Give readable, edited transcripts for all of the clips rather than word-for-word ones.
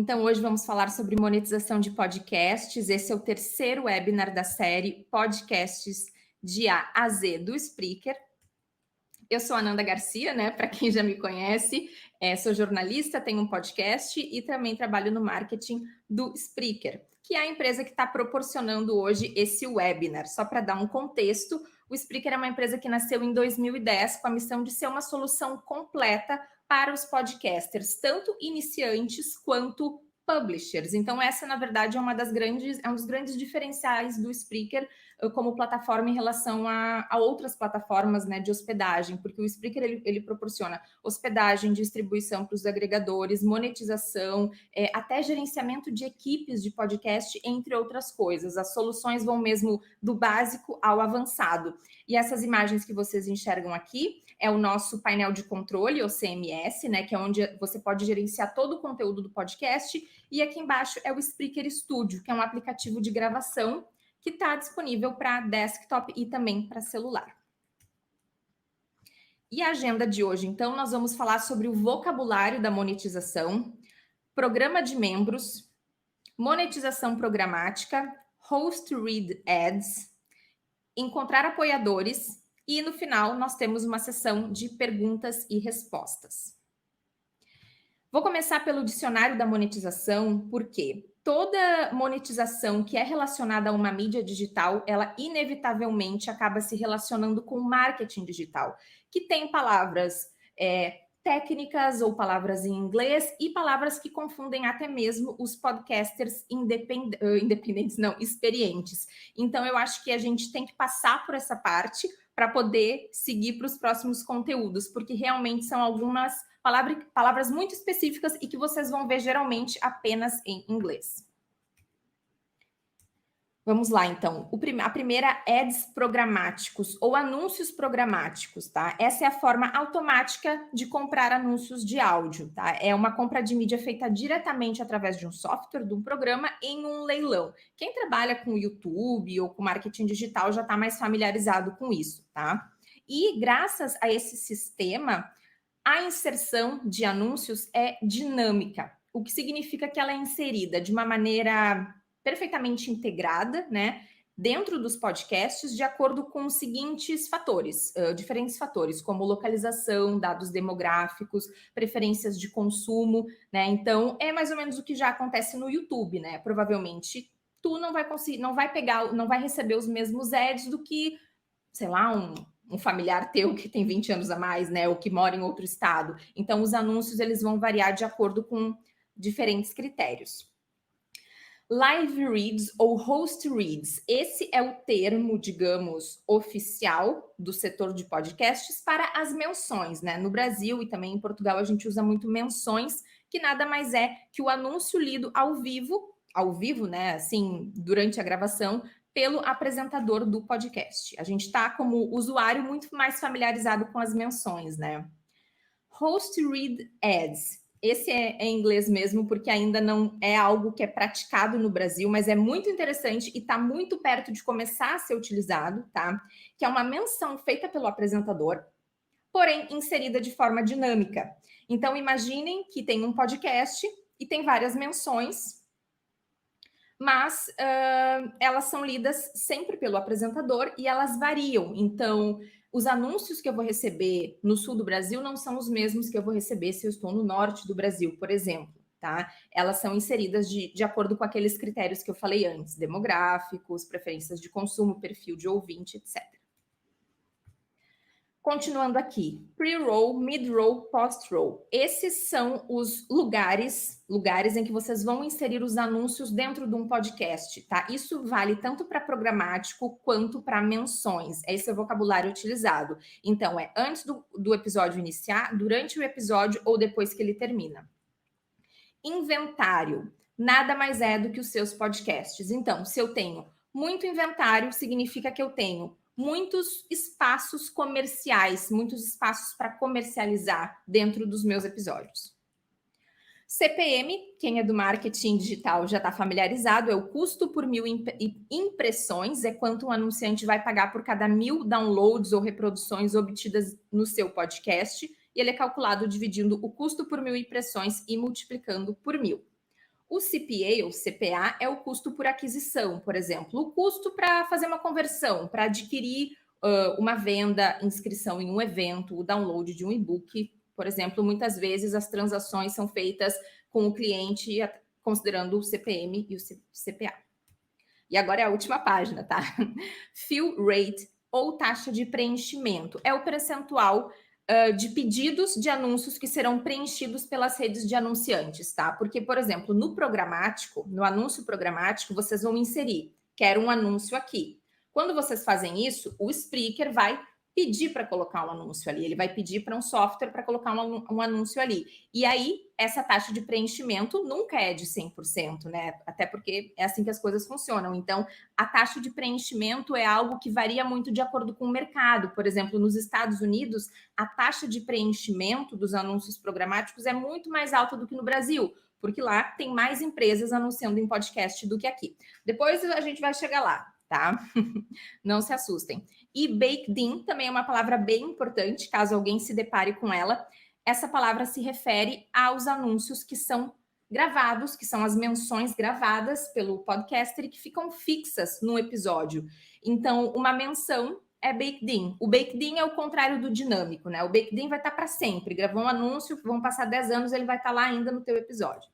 Então, hoje vamos falar sobre monetização de podcasts. Esse é o terceiro webinar da série Podcasts de A a Z do Spreaker. Eu sou a Ananda Garcia, né? Para quem já me conhece, sou jornalista, tenho um podcast e também trabalho no marketing do Spreaker, que é a empresa que está proporcionando hoje esse webinar. Só para dar um contexto, o Spreaker é uma empresa que nasceu em 2010 com a missão de ser uma solução completa para os podcasters, tanto iniciantes quanto publishers. Então, essa, na verdade, é um dos grandes diferenciais do Spreaker como plataforma em relação a outras plataformas, né, de hospedagem, porque o Spreaker ele proporciona hospedagem, distribuição para os agregadores, monetização, até gerenciamento de equipes de podcast, entre outras coisas. As soluções vão mesmo do básico ao avançado. E essas imagens que vocês enxergam aqui é o nosso painel de controle, ou CMS, né, que é onde você pode gerenciar todo o conteúdo do podcast. E aqui embaixo é o Spreaker Studio, que é um aplicativo de gravação que está disponível para desktop e também para celular. E a agenda de hoje, então, nós vamos falar sobre o vocabulário da monetização, programa de membros, monetização programática, host read ads, encontrar apoiadores e, no final, nós temos uma sessão de perguntas e respostas. Vou começar pelo dicionário da monetização, porque toda monetização que é relacionada a uma mídia digital, ela inevitavelmente acaba se relacionando com marketing digital, que tem palavras técnicas ou palavras em inglês e palavras que confundem até mesmo os podcasters experientes. Então, eu acho que a gente tem que passar por essa parte para poder seguir para os próximos conteúdos, porque realmente são algumas palavras muito específicas e que vocês vão ver geralmente apenas em inglês. Vamos lá, então. A primeira, ads programáticos ou anúncios programáticos, tá? Essa é a forma automática de comprar anúncios de áudio, tá? É uma compra de mídia feita diretamente através de um software, de um programa, em um leilão. Quem trabalha com YouTube ou com marketing digital já está mais familiarizado com isso, tá? E graças a esse sistema, a inserção de anúncios é dinâmica, o que significa que ela é inserida de uma maneira perfeitamente integrada, né, dentro dos podcasts, de acordo com os seguintes fatores, diferentes fatores, como localização, dados demográficos, preferências de consumo, né? Então, é mais ou menos o que já acontece no YouTube, né? Provavelmente tu não vai conseguir, não vai receber os mesmos ads do que, sei lá, um familiar teu que tem 20 anos a mais, né, ou que mora em outro estado. Então, os anúncios eles vão variar de acordo com diferentes critérios. Live reads ou host reads. Esse é o termo, digamos, oficial do setor de podcasts para as menções, né? No Brasil e também em Portugal a gente usa muito menções, que nada mais é que o anúncio lido ao vivo, né? Assim, durante a gravação, pelo apresentador do podcast. A gente está, como usuário, muito mais familiarizado com as menções, né? Host read ads. Esse é em inglês mesmo, porque ainda não é algo que é praticado no Brasil, mas é muito interessante e está muito perto de começar a ser utilizado, tá? Que é uma menção feita pelo apresentador, porém inserida de forma dinâmica. Então, imaginem que tem um podcast e tem várias menções, mas elas são lidas sempre pelo apresentador e elas variam. Então, os anúncios que eu vou receber no sul do Brasil não são os mesmos que eu vou receber se eu estou no norte do Brasil, por exemplo, tá? Elas são inseridas de acordo com aqueles critérios que eu falei antes, demográficos, preferências de consumo, perfil de ouvinte, etc. Continuando aqui, pre-roll, mid-roll, post-roll. Esses são os lugares em que vocês vão inserir os anúncios dentro de um podcast, tá? Isso vale tanto para programático quanto para menções. Esse é o vocabulário utilizado. Então, é antes do episódio iniciar, durante o episódio ou depois que ele termina. Inventário. Nada mais é do que os seus podcasts. Então, se eu tenho muito inventário, significa que eu tenho muitos espaços comerciais, muitos espaços para comercializar dentro dos meus episódios. CPM, quem é do marketing digital já está familiarizado, é o custo por 1000 impressões, é quanto um anunciante vai pagar por cada 1000 downloads ou reproduções obtidas no seu podcast, e ele é calculado dividindo o custo por 1000 impressões e multiplicando por 1000. O CPA ou CPA é o custo por aquisição, por exemplo, o custo para fazer uma conversão, para adquirir uma venda, inscrição em um evento, o download de um e-book, por exemplo, muitas vezes as transações são feitas com o cliente considerando o CPM e o CPA. E agora é a última página, tá? Fill rate ou taxa de preenchimento é o percentual de pedidos de anúncios que serão preenchidos pelas redes de anunciantes, tá? Porque, por exemplo, no programático, no anúncio programático, vocês vão inserir, quero um anúncio aqui. Quando vocês fazem isso, o Spreaker vai pedir para colocar um anúncio ali, ele vai pedir para um software para colocar um anúncio ali. E aí, essa taxa de preenchimento nunca é de 100%, né? Até porque é assim que as coisas funcionam. Então, a taxa de preenchimento é algo que varia muito de acordo com o mercado. Por exemplo, nos Estados Unidos, a taxa de preenchimento dos anúncios programáticos é muito mais alta do que no Brasil, porque lá tem mais empresas anunciando em podcast do que aqui. Depois a gente vai chegar lá, tá? Não se assustem. E baked in também é uma palavra bem importante, caso alguém se depare com ela. Essa palavra se refere aos anúncios que são gravados, que são as menções gravadas pelo podcaster e que ficam fixas no episódio. Então, uma menção é baked in. O baked in é o contrário do dinâmico, né? O baked in vai estar para sempre. Gravou um anúncio, vão passar 10 anos, ele vai estar lá ainda no teu episódio.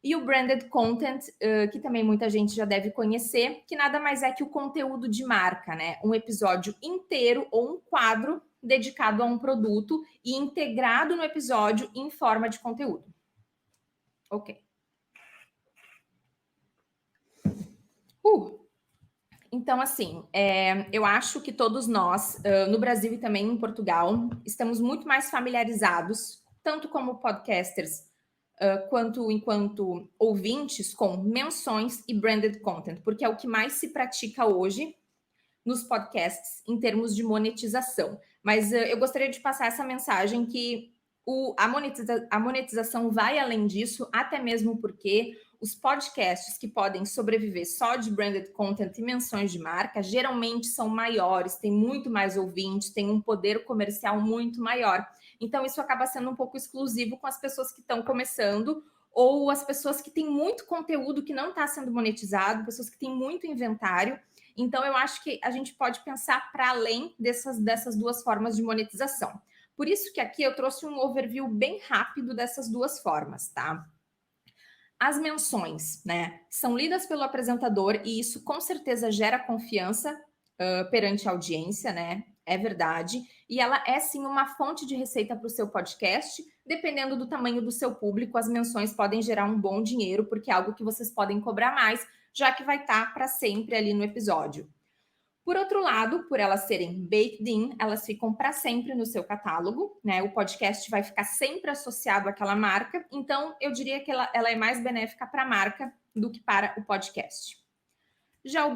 E o branded content, que também muita gente já deve conhecer, que nada mais é que o conteúdo de marca, né? Um episódio inteiro ou um quadro dedicado a um produto e integrado no episódio em forma de conteúdo. Ok. Então, assim, eu acho que todos nós, no Brasil e também em Portugal, estamos muito mais familiarizados, tanto como podcasters, quanto enquanto ouvintes, com menções e branded content, porque é o que mais se pratica hoje nos podcasts em termos de monetização. Mas eu gostaria de passar essa mensagem que a monetização vai além disso, até mesmo porque os podcasts que podem sobreviver só de branded content e menções de marca geralmente são maiores, têm muito mais ouvintes, têm um poder comercial muito maior. Então, isso acaba sendo um pouco exclusivo com as pessoas que estão começando ou as pessoas que têm muito conteúdo que não está sendo monetizado, pessoas que têm muito inventário. Então, eu acho que a gente pode pensar para além dessas duas formas de monetização. Por isso que aqui eu trouxe um overview bem rápido dessas duas formas, tá? As menções, né, são lidas pelo apresentador e isso com certeza gera confiança perante a audiência, né? É verdade. E ela é sim uma fonte de receita para o seu podcast. Dependendo do tamanho do seu público, as menções podem gerar um bom dinheiro, porque é algo que vocês podem cobrar mais, já que vai estar para sempre ali no episódio. Por outro lado, por elas serem baked in, elas ficam para sempre no seu catálogo, né? O podcast vai ficar sempre associado àquela marca, então eu diria que ela é mais benéfica para a marca do que para o podcast. Já o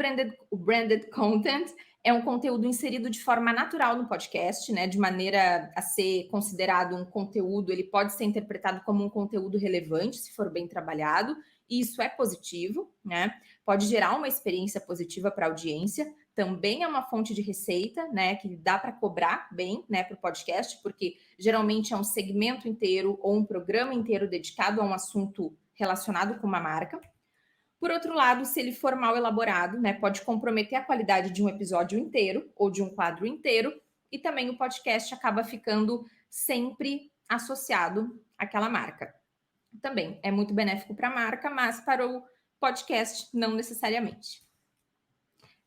branded content é um conteúdo inserido de forma natural no podcast, né? De maneira a ser considerado um conteúdo, ele pode ser interpretado como um conteúdo relevante, se for bem trabalhado, e isso é positivo, né? Pode gerar uma experiência positiva para a audiência, também é uma fonte de receita, né? Que dá para cobrar bem, né, para o podcast, porque geralmente é um segmento inteiro ou um programa inteiro dedicado a um assunto relacionado com uma marca. Por outro lado, se ele for mal elaborado, né, pode comprometer a qualidade de um episódio inteiro ou de um quadro inteiro, e também o podcast acaba ficando sempre associado àquela marca. Também é muito benéfico para a marca, mas para o podcast não necessariamente.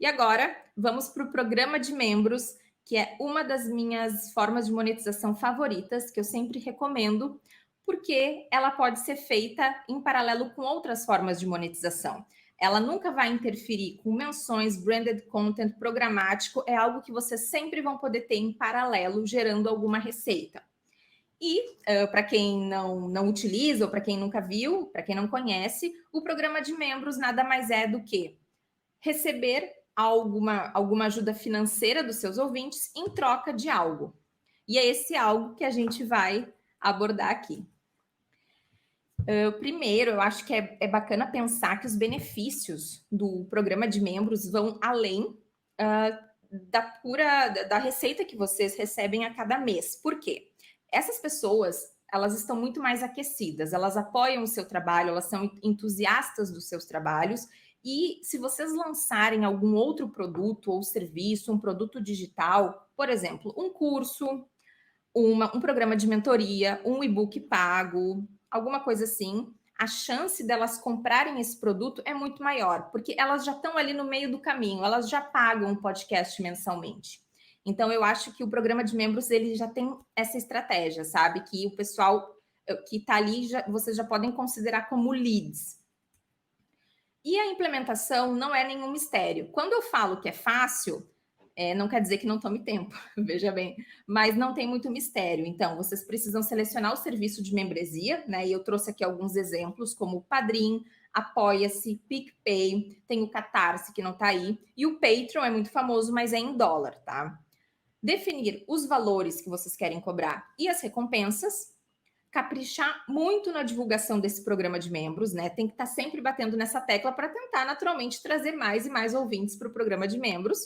E agora, vamos para o programa de membros, que é uma das minhas formas de monetização favoritas, que eu sempre recomendo, porque ela pode ser feita em paralelo com outras formas de monetização. Ela nunca vai interferir com menções, branded content, programático, é algo que vocês sempre vão poder ter em paralelo, gerando alguma receita. E, para quem não utiliza, ou para quem nunca viu, para quem não conhece, o programa de membros nada mais é do que receber alguma ajuda financeira dos seus ouvintes em troca de algo. E é esse algo que a gente vai abordar aqui. Primeiro, eu acho que é bacana pensar que os benefícios do programa de membros vão além da receita que vocês recebem a cada mês. Por quê? Essas pessoas, elas estão muito mais aquecidas, elas apoiam o seu trabalho, elas são entusiastas dos seus trabalhos, e se vocês lançarem algum outro produto ou serviço, um produto digital, por exemplo, um curso, um programa de mentoria, um e-book pago, alguma coisa assim, a chance delas comprarem esse produto é muito maior, porque elas já estão ali no meio do caminho, elas já pagam um podcast mensalmente. Então, eu acho que o programa de membros, ele já tem essa estratégia, sabe? Que o pessoal que está ali, vocês já podem considerar como leads. E a implementação não é nenhum mistério. Quando eu falo que é fácil, não quer dizer que não tome tempo, veja bem, mas não tem muito mistério. Então, vocês precisam selecionar o serviço de membresia, né? E eu trouxe aqui alguns exemplos, como o Padrim, Apoia-se, PicPay, tem o Catarse, que não está aí, e o Patreon é muito famoso, mas é em dólar, tá? Definir os valores que vocês querem cobrar e as recompensas, caprichar muito na divulgação desse programa de membros, né? Tem que estar sempre batendo nessa tecla para tentar naturalmente trazer mais e mais ouvintes para o programa de membros,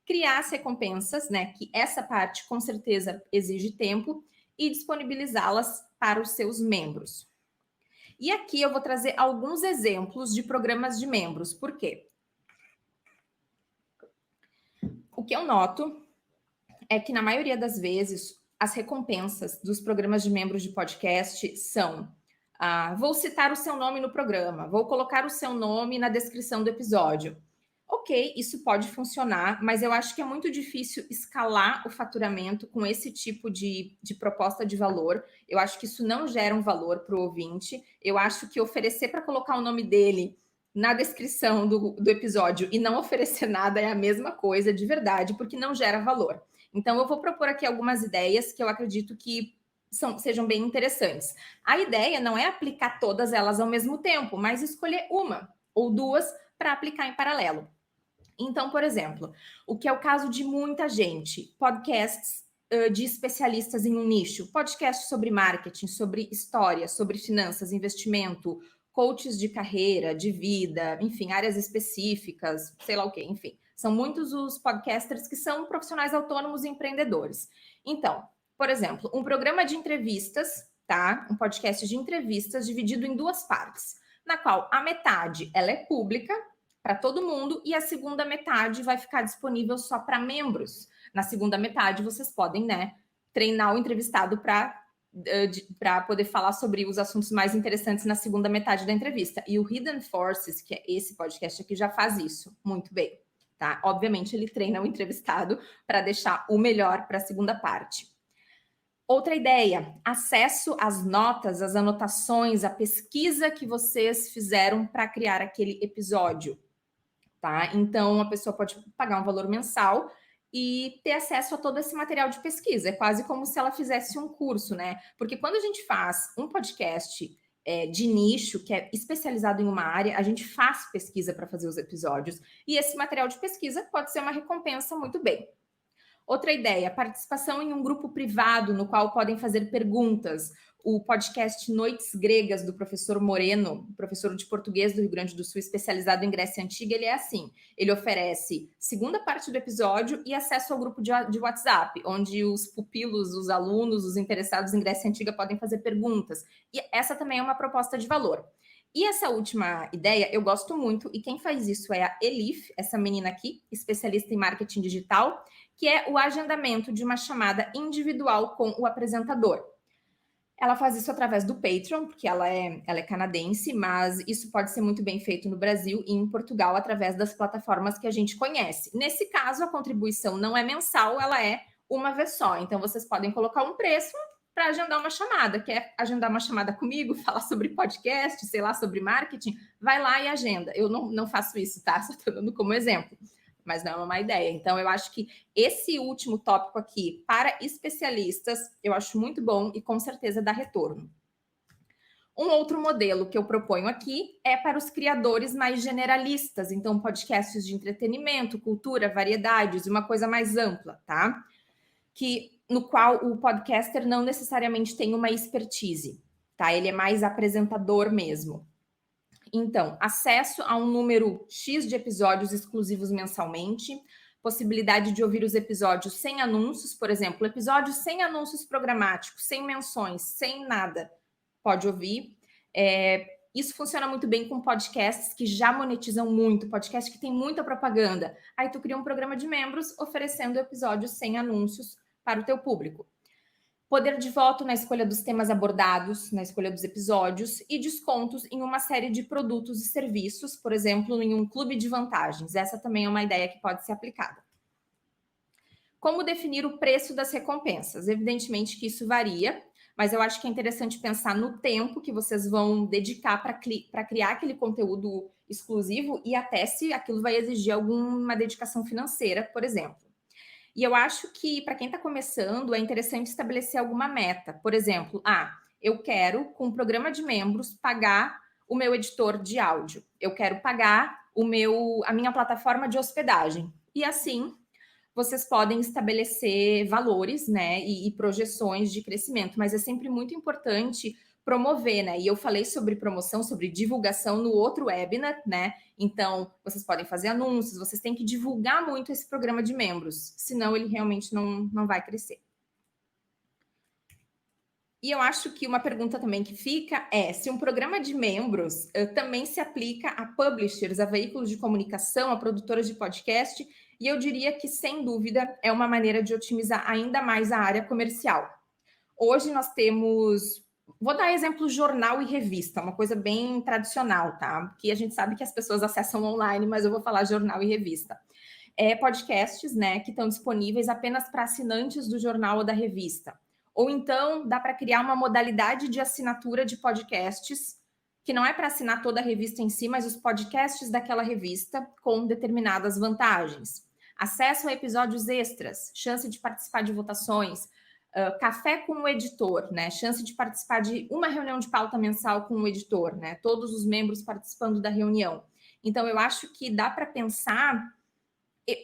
criar as recompensas, né? Que essa parte com certeza exige tempo, e disponibilizá-las para os seus membros. E aqui eu vou trazer alguns exemplos de programas de membros. Por quê? O que eu noto é que na maioria das vezes as recompensas dos programas de membros de podcast são: vou citar o seu nome no programa, vou colocar o seu nome na descrição do episódio. Ok, isso pode funcionar, mas eu acho que é muito difícil escalar o faturamento com esse tipo de proposta de valor. Eu acho que isso não gera um valor para o ouvinte. Eu acho que oferecer para colocar o nome dele na descrição do episódio e não oferecer nada é a mesma coisa de verdade, porque não gera valor. Então, eu vou propor aqui algumas ideias que eu acredito que sejam bem interessantes. A ideia não é aplicar todas elas ao mesmo tempo, mas escolher uma ou duas para aplicar em paralelo. Então, por exemplo, o que é o caso de muita gente, podcasts de especialistas em um nicho, podcast sobre marketing, sobre história, sobre finanças, investimento, coaches de carreira, de vida, enfim, áreas específicas, sei lá o quê, enfim. São muitos os podcasters que são profissionais autônomos e empreendedores. Então, por exemplo, um programa de entrevistas, tá? Um podcast de entrevistas dividido em duas partes, na qual a metade ela é pública para todo mundo e a segunda metade vai ficar disponível só para membros. Na segunda metade, vocês podem, né, treinar o entrevistado para poder falar sobre os assuntos mais interessantes na segunda metade da entrevista. E o Hidden Forces, que é esse podcast aqui, já faz isso muito bem, tá? Obviamente, ele treina o entrevistado para deixar o melhor para a segunda parte. Outra ideia, acesso às notas, às anotações, à pesquisa que vocês fizeram para criar aquele episódio. Tá? Então, a pessoa pode pagar um valor mensal e ter acesso a todo esse material de pesquisa. É quase como se ela fizesse um curso, né? Porque quando a gente faz um podcast de nicho, que é especializado em uma área, a gente faz pesquisa para fazer os episódios. E esse material de pesquisa pode ser uma recompensa muito bem. Outra ideia, participação em um grupo privado no qual podem fazer perguntas. O podcast Noites Gregas, do professor Moreno, professor de português do Rio Grande do Sul, especializado em Grécia Antiga, ele é assim, ele oferece segunda parte do episódio e acesso ao grupo de WhatsApp, onde os pupilos, os alunos, os interessados em Grécia Antiga podem fazer perguntas. E essa também é uma proposta de valor. E essa última ideia eu gosto muito, e quem faz isso é a Elif, essa menina aqui, especialista em marketing digital, que é o agendamento de uma chamada individual com o apresentador. Ela faz isso através do Patreon, porque ela é canadense, mas isso pode ser muito bem feito no Brasil e em Portugal através das plataformas que a gente conhece. Nesse caso, a contribuição não é mensal, ela é uma vez só. Então, vocês podem colocar um preço para agendar uma chamada. Quer agendar uma chamada comigo, falar sobre podcast, sei lá, sobre marketing? Vai lá e agenda. Eu não faço isso, tá? Só estou dando como exemplo. Mas não é uma má ideia. Então, eu acho que esse último tópico aqui, para especialistas, eu acho muito bom e com certeza dá retorno. Um outro modelo que eu proponho aqui é para os criadores mais generalistas, então podcasts de entretenimento, cultura, variedades, uma coisa mais ampla, tá? No qual o podcaster não necessariamente tem uma expertise, tá? Ele é mais apresentador mesmo. Então, acesso a um número X de episódios exclusivos mensalmente, possibilidade de ouvir os episódios sem anúncios, por exemplo, episódios sem anúncios programáticos, sem menções, sem nada, pode ouvir. Isso funciona muito bem com podcasts que já monetizam muito, podcast que tem muita propaganda. Aí tu cria um programa de membros oferecendo episódios sem anúncios para o teu público. Poder de voto na escolha dos temas abordados, na escolha dos episódios e descontos em uma série de produtos e serviços, por exemplo, em um clube de vantagens. Essa também é uma ideia que pode ser aplicada. Como definir o preço das recompensas? Evidentemente que isso varia, mas eu acho que é interessante pensar no tempo que vocês vão dedicar para criar aquele conteúdo exclusivo e até se aquilo vai exigir alguma dedicação financeira, por exemplo. E eu acho que, para quem está começando, é interessante estabelecer alguma meta. Por exemplo, eu quero, com o programa de membros, pagar o meu editor de áudio. Eu quero pagar a minha plataforma de hospedagem. E assim, vocês podem estabelecer valores, né, e projeções de crescimento. Mas é sempre muito importante promover, né? E eu falei sobre promoção, sobre divulgação no outro webinar, né? Então, vocês podem fazer anúncios, vocês têm que divulgar muito esse programa de membros, senão ele realmente não vai crescer. E eu acho que uma pergunta também que fica é se um programa de membros também se aplica a publishers, a veículos de comunicação, a produtoras de podcast, e eu diria que, sem dúvida, é uma maneira de otimizar ainda mais a área comercial. Hoje nós temos... Vou dar exemplo jornal e revista, uma coisa bem tradicional, tá? Que a gente sabe que as pessoas acessam online, mas eu vou falar jornal e revista. Podcasts, né, que estão disponíveis apenas para assinantes do jornal ou da revista. Ou então dá para criar uma modalidade de assinatura de podcasts, que não é para assinar toda a revista em si, mas os podcasts daquela revista com determinadas vantagens. Acesso a episódios extras, chance de participar de votações, café com o editor, né? Chance de participar de uma reunião de pauta mensal com o editor, né? Todos os membros participando da reunião. Então, eu acho que dá para pensar...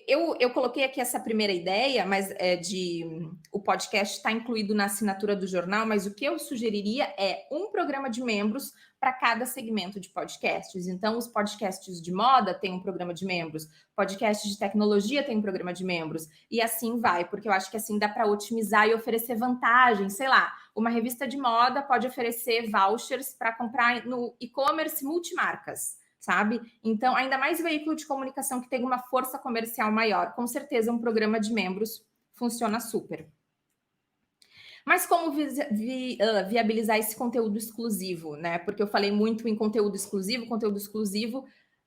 Eu coloquei aqui essa primeira ideia, mas o podcast está incluído na assinatura do jornal, mas o que eu sugeriria é um programa de membros para cada segmento de podcasts. Então, os podcasts de moda têm um programa de membros, podcast de tecnologia tem um programa de membros, e assim vai, porque eu acho que assim dá para otimizar e oferecer vantagens. Sei lá, uma revista de moda pode oferecer vouchers para comprar no e-commerce multimarcas, sabe? Então, ainda mais veículo de comunicação que tem uma força comercial maior. Com certeza, um programa de membros funciona super. Mas como viabilizar esse conteúdo exclusivo, né? Porque eu falei muito em conteúdo exclusivo,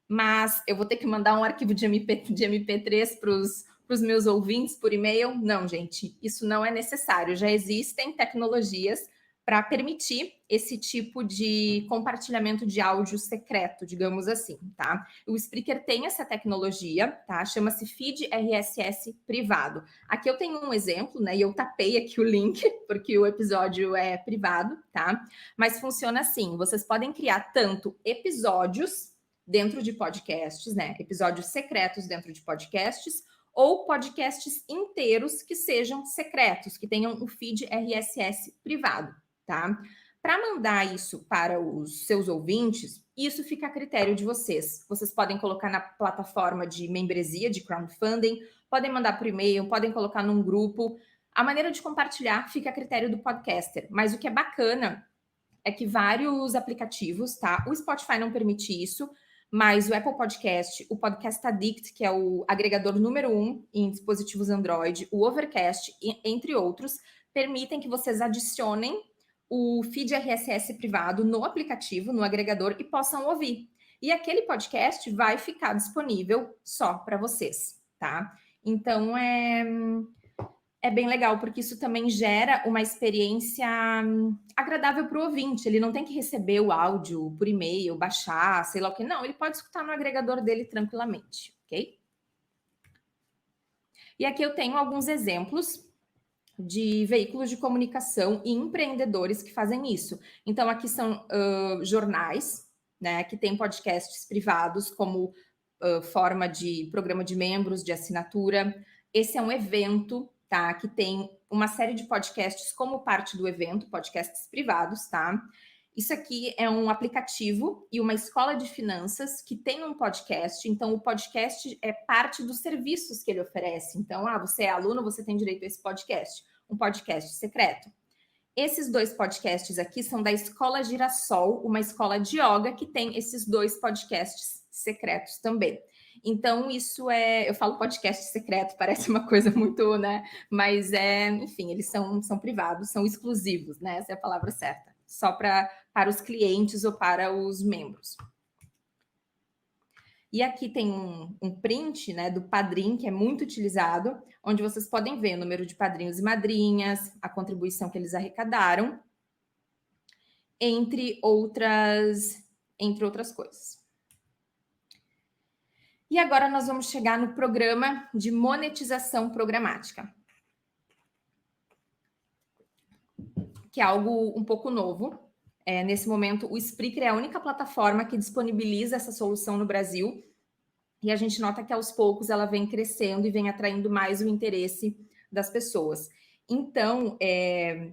mas eu vou ter que mandar um arquivo de MP3 para os meus ouvintes por e-mail? Não, gente, isso não é necessário. Já existem tecnologias para permitir esse tipo de compartilhamento de áudio secreto, digamos assim, tá? O Spreaker tem essa tecnologia, tá? Chama-se Feed RSS privado. Aqui eu tenho um exemplo, né? E eu tapei aqui o link, porque o episódio é privado, tá? Mas funciona assim, vocês podem criar tanto episódios dentro de podcasts, né? Episódios secretos dentro de podcasts, ou podcasts inteiros que sejam secretos, que tenham o feed RSS privado, tá? Para mandar isso para os seus ouvintes, isso fica a critério de vocês. Vocês podem colocar na plataforma de membresia, de crowdfunding, podem mandar por e-mail, podem colocar num grupo. A maneira de compartilhar fica a critério do podcaster. Mas o que é bacana é que vários aplicativos, tá? O Spotify não permite isso, mas o Apple Podcast, o Podcast Addict, que é o agregador número 1 em dispositivos Android, o Overcast, entre outros, permitem que vocês adicionem o feed RSS privado no aplicativo, no agregador, e possam ouvir. E aquele podcast vai ficar disponível só para vocês, tá? Então, é bem legal, porque isso também gera uma experiência agradável para o ouvinte. Ele não tem que receber o áudio por e-mail, baixar, sei lá o que. Não, ele pode escutar no agregador dele tranquilamente, ok? E aqui eu tenho alguns exemplos de veículos de comunicação e empreendedores que fazem isso. Então, aqui são jornais, né, que têm podcasts privados como forma de programa de membros, de assinatura. Esse é um evento, tá, que tem uma série de podcasts como parte do evento, podcasts privados, tá? Isso aqui é um aplicativo e uma escola de finanças que tem um podcast. Então, o podcast é parte dos serviços que ele oferece. Então, você é aluno, você tem direito a esse podcast, um podcast secreto. Esses 2 podcasts aqui são da Escola Girassol, uma escola de yoga que tem esses 2 podcasts secretos também. Então, isso eu falo podcast secreto, parece uma coisa muito, né? Mas enfim, eles são privados, são exclusivos, né? Essa é a palavra certa. Só para os clientes ou para os membros. E aqui tem um print, né, do Padrim, que é muito utilizado, onde vocês podem ver o número de padrinhos e madrinhas, a contribuição que eles arrecadaram, entre outras coisas. E agora nós vamos chegar no programa de monetização programática, que é algo um pouco novo. Nesse momento, o Spreaker é a única plataforma que disponibiliza essa solução no Brasil, e a gente nota que aos poucos ela vem crescendo e vem atraindo mais o interesse das pessoas. Então,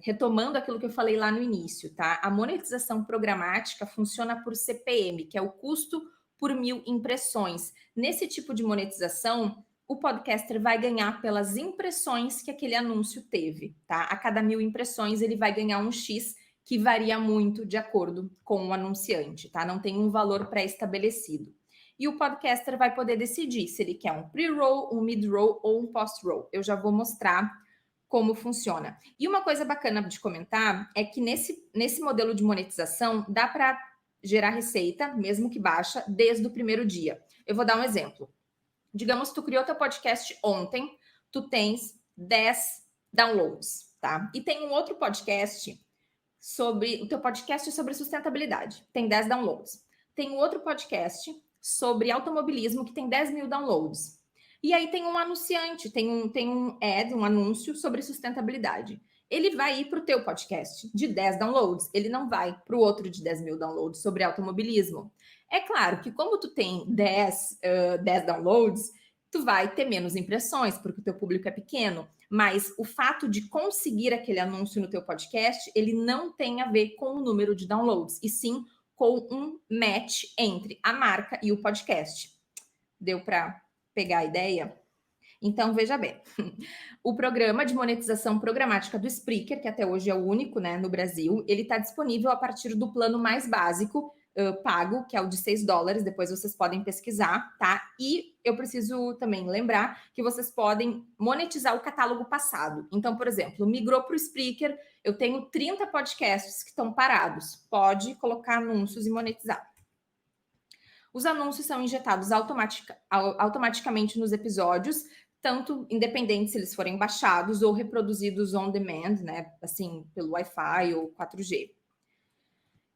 retomando aquilo que eu falei lá no início, tá? A monetização programática funciona por CPM, que é o custo por 1.000 impressões. Nesse tipo de monetização, o podcaster vai ganhar pelas impressões que aquele anúncio teve, tá? A cada 1.000 impressões, ele vai ganhar um X, que varia muito de acordo com o anunciante, tá? Não tem um valor pré-estabelecido. E o podcaster vai poder decidir se ele quer um pre-roll, um mid-roll ou um post-roll. Eu já vou mostrar como funciona. E uma coisa bacana de comentar é que nesse modelo de monetização dá para gerar receita, mesmo que baixa, desde o primeiro dia. Eu vou dar um exemplo. Digamos que tu criou teu podcast ontem, tu tens 10 downloads, tá? E tem um outro podcast o teu podcast sobre sustentabilidade, tem 10 downloads. Tem um outro podcast sobre automobilismo que tem 10.000 downloads. E aí tem um anunciante, tem um ad, um anúncio sobre sustentabilidade. Ele vai ir para o teu podcast de 10 downloads, ele não vai para o outro de 10.000 downloads sobre automobilismo. É claro que como tu tem 10 downloads, tu vai ter menos impressões, porque o teu público é pequeno, mas o fato de conseguir aquele anúncio no teu podcast, ele não tem a ver com o número de downloads, e sim com um match entre a marca e o podcast. Deu para pegar a ideia? Então, veja bem, o programa de monetização programática do Spreaker, que até hoje é o único, né, no Brasil, ele está disponível a partir do plano mais básico, pago, que é o de $6, depois vocês podem pesquisar, tá? E eu preciso também lembrar que vocês podem monetizar o catálogo passado. Então, por exemplo, migrou para o Spreaker, eu tenho 30 podcasts que estão parados, pode colocar anúncios e monetizar. Os anúncios são injetados automaticamente nos episódios, tanto independente se eles forem baixados ou reproduzidos on demand, né? Assim, pelo Wi-Fi ou 4G.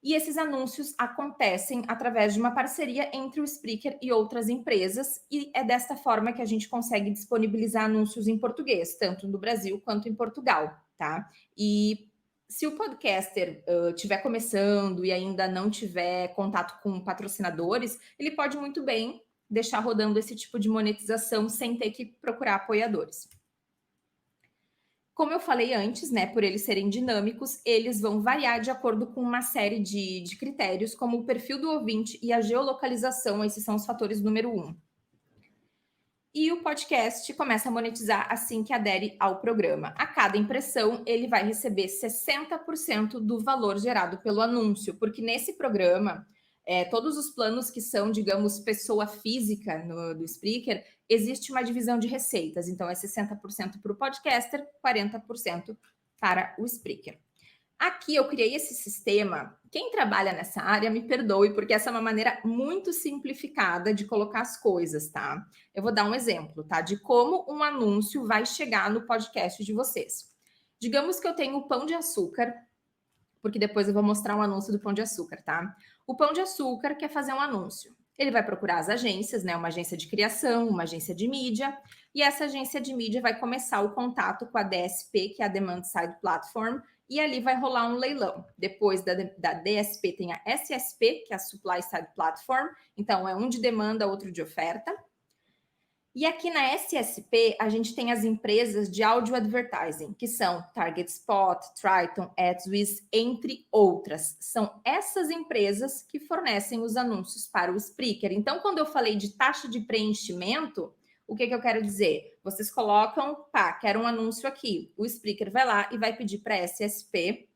E esses anúncios acontecem através de uma parceria entre o Spreaker e outras empresas, e é desta forma que a gente consegue disponibilizar anúncios em português, tanto no Brasil quanto em Portugal, tá? E se o podcaster estiver começando e ainda não tiver contato com patrocinadores, ele pode muito bem deixar rodando esse tipo de monetização sem ter que procurar apoiadores. Como eu falei antes, né, por eles serem dinâmicos, eles vão variar de acordo com uma série de critérios, como o perfil do ouvinte e a geolocalização, esses são os fatores número 1. E o podcast começa a monetizar assim que adere ao programa. A cada impressão, ele vai receber 60% do valor gerado pelo anúncio, porque nesse programa, todos os planos que são, digamos, pessoa física do Spreaker, existe uma divisão de receitas. Então, é 60% para o podcaster, 40% para o Spreaker. Aqui eu criei esse sistema. Quem trabalha nessa área, me perdoe, porque essa é uma maneira muito simplificada de colocar as coisas, tá? Eu vou dar um exemplo, tá? De como um anúncio vai chegar no podcast de vocês. Digamos que eu tenho o Pão de Açúcar, porque depois eu vou mostrar um anúncio do Pão de Açúcar, tá? O Pão de Açúcar quer fazer um anúncio. Ele vai procurar as agências, né? Uma agência de criação, uma agência de mídia, e essa agência de mídia vai começar o contato com a DSP, que é a Demand Side Platform, e ali vai rolar um leilão. Depois da DSP tem a SSP, que é a Supply Side Platform, então é um de demanda, outro de oferta. E aqui na SSP, a gente tem as empresas de áudio advertising, que são Target Spot, Triton, AdsWiz, entre outras. São essas empresas que fornecem os anúncios para o Spreaker. Então, quando eu falei de taxa de preenchimento, o que eu quero dizer? Vocês colocam, quero um anúncio aqui. O Spreaker vai lá e vai pedir para a SSP,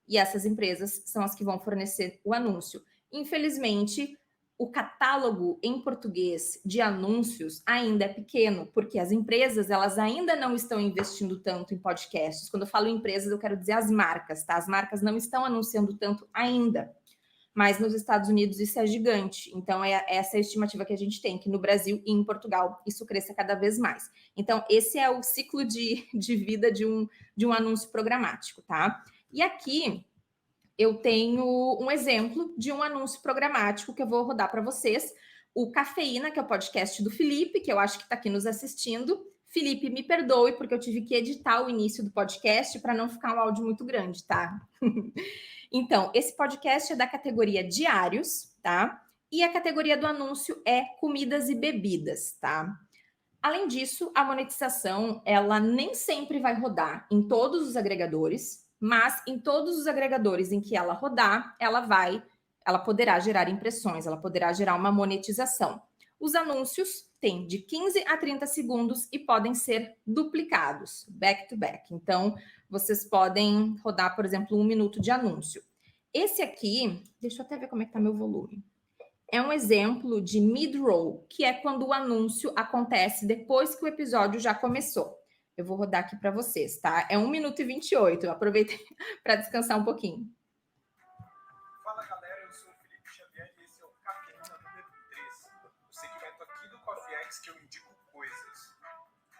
e essas empresas são as que vão fornecer o anúncio. Infelizmente, o catálogo em português de anúncios ainda é pequeno, porque as empresas elas ainda não estão investindo tanto em podcasts. Quando eu falo empresas, eu quero dizer as marcas, tá? As marcas não estão anunciando tanto ainda. Mas nos Estados Unidos isso é gigante. Então, é essa a estimativa que a gente tem, que no Brasil e em Portugal isso cresça cada vez mais. Então, esse é o ciclo de vida de um anúncio programático, tá? E aqui eu tenho um exemplo de um anúncio programático que eu vou rodar para vocês. O Cafeína, que é o podcast do Felipe, que eu acho que está aqui nos assistindo. Felipe, me perdoe, porque eu tive que editar o início do podcast para não ficar um áudio muito grande, tá? Então, esse podcast é da categoria diários, tá? E a categoria do anúncio é comidas e bebidas, tá? Além disso, a monetização, ela nem sempre vai rodar em todos os agregadores, mas em todos os agregadores em que ela rodar, ela poderá gerar impressões, ela poderá gerar uma monetização. Os anúncios têm de 15 a 30 segundos e podem ser duplicados, back to back. Então, vocês podem rodar, por exemplo, 1 minuto de anúncio. Esse aqui, deixa eu até ver como é que tá meu volume. É um exemplo de mid-roll, que é quando o anúncio acontece depois que o episódio já começou. Eu vou rodar aqui para vocês, tá? É 1 minuto e 28. Eu aproveitei para descansar um pouquinho. Fala galera, eu sou o Felipe Xavier e esse é o Cafeína número 3, o segmento aqui do CoffeeX que eu indico coisas.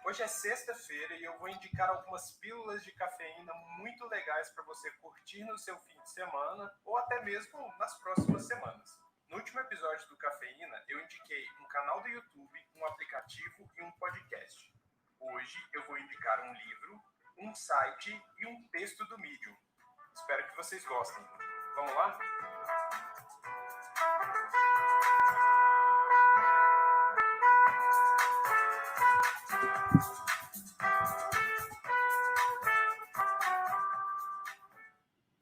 Hoje é sexta-feira e eu vou indicar algumas pílulas de cafeína muito legais para você curtir no seu fim de semana ou até mesmo nas próximas semanas. No último episódio do Cafeína, eu indiquei um canal do YouTube, um aplicativo e um podcast. Hoje eu vou indicar um livro, um site e um texto do Medium. Espero que vocês gostem. Vamos lá?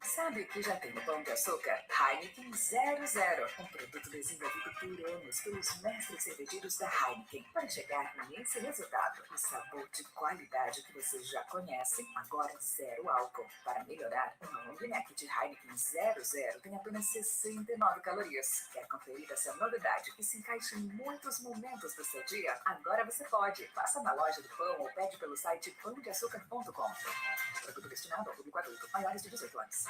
Sabe o que já tem no Pão de Açúcar? Heineken 00, um produto desenvolvido por anos pelos mestres cervejeiros da Heineken para chegar nesse resultado. O sabor de qualidade que você já conhece, agora zero álcool. Para melhorar, uma long neck de Heineken 00 tem apenas 69 calorias. Quer conferir essa novidade que se encaixa em muitos momentos do seu dia? Agora você pode. Passa na loja do pão ou pede pelo site pãodeaçucar.com. Produto destinado ao público adulto, maiores de 18 anos.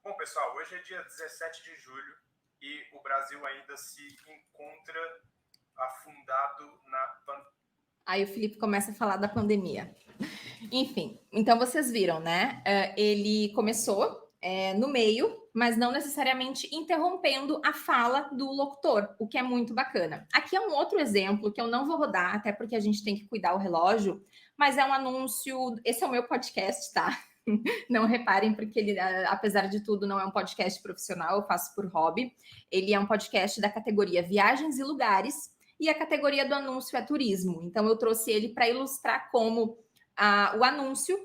Bom, pessoal, hoje é dia 17 de julho e o Brasil ainda se encontra afundado na pandemia. Aí o Felipe começa a falar da pandemia. Enfim, então vocês viram, né? Ele começou no meio, mas não necessariamente interrompendo a fala do locutor, o que é muito bacana. Aqui é um outro exemplo que eu não vou rodar, até porque a gente tem que cuidar o relógio, mas é um anúncio. Esse é o meu podcast, tá? Não reparem, porque ele, apesar de tudo, não é um podcast profissional, eu faço por hobby. Ele é um podcast da categoria Viagens e Lugares, e a categoria do anúncio é turismo. Então, eu trouxe ele para ilustrar como o anúncio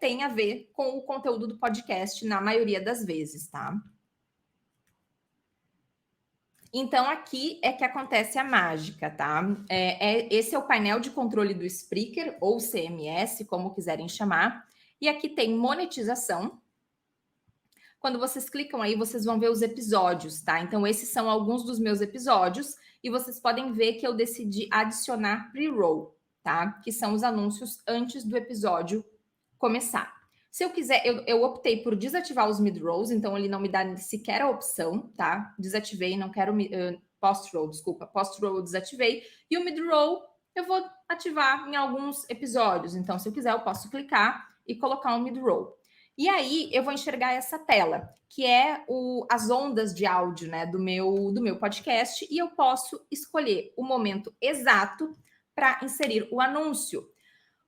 tem a ver com o conteúdo do podcast, na maioria das vezes, tá? Então, aqui é que acontece a mágica, tá? Esse é o painel de controle do Spreaker, ou CMS, como quiserem chamar. E aqui tem monetização. Quando vocês clicam aí, vocês vão ver os episódios, tá? Então, esses são alguns dos meus episódios. E vocês podem ver que eu decidi adicionar pre-roll, tá? Que são os anúncios antes do episódio começar. Se eu quiser, eu optei por desativar os mid-rolls, então ele não me dá sequer a opção, tá? Desativei, não quero post-roll, desculpa. Post-roll eu desativei. E o mid-roll eu vou ativar em alguns episódios. Então, se eu quiser, eu posso clicar e colocar um mid-roll. E aí eu vou enxergar essa tela, que é as ondas de áudio, né, do meu podcast, e eu posso escolher o momento exato para inserir o anúncio.